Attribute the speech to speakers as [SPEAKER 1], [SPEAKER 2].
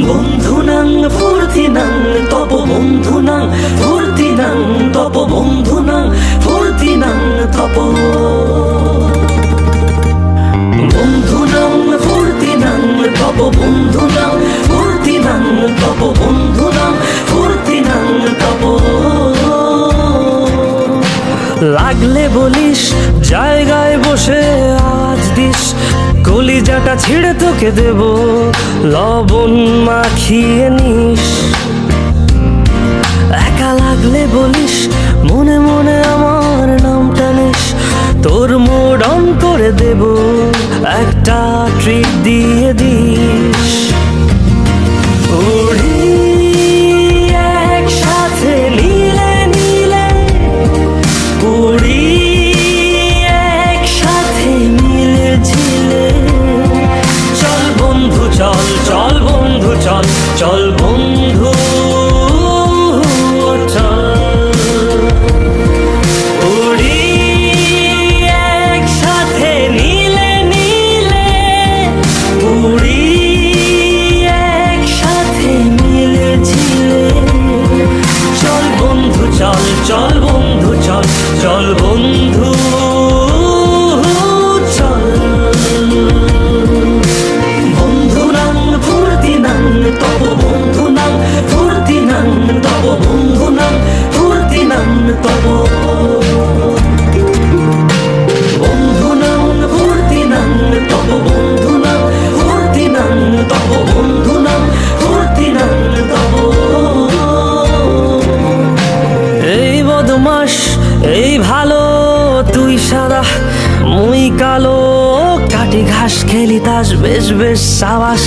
[SPEAKER 1] বন্ধুনাং ফুর্তিনাং তপ বন্ধুনাং ফুর্তিনাং তপ বন্ধুনাং ফুর্তিনাং তপ বন্ধুনাং ফুর্তিনাং তপ বন্ধুনাং ফুর্তিনাং তপ বন্ধুনাং ফুর্তিনাং তপ। লাগলে বলিস জায়গায় বসে আওয়াজ দিস, কলিজাটা ছিঁড়ে তোকে দেব লবণ মাখিয়ে নিস। একা লাগলে বলিস মনে মনে আমার নামটা নিস, তোর মুড অন করে দেব একটা ট্রিট দিয়ে দিস। উড়ি একসাথে নীলে নীলে, উড়ি একসাথে মিলে ঝিলে। চল বন্ধু চল, চল বন্ধু চল, চল বন্ধু চল। উড়ি একসাথে নীলে নীলে, উড়ি একসাথে মিলে ঝিলে। চল বন্ধু চল, চল বন্ধু চল, চল বন্ধু চল। বন্ধুনাং ফুর্তিনাং তপ বন্ধুনাং ফুর্তিনাং তপ বন্ধুনাং ফুর্তিনাং তপ। বন্ধুনাং ফুর্তিনাং তপ বন্ধুনাং ফুর্তিনাং তপ বন্ধুনাং ফুর্তিনাং তপ। এই বদমাস এই ভালো, তুই সাদা মুই কালো, কাটি ঘাস খেলি তাস বেশ বেশ সাবাস।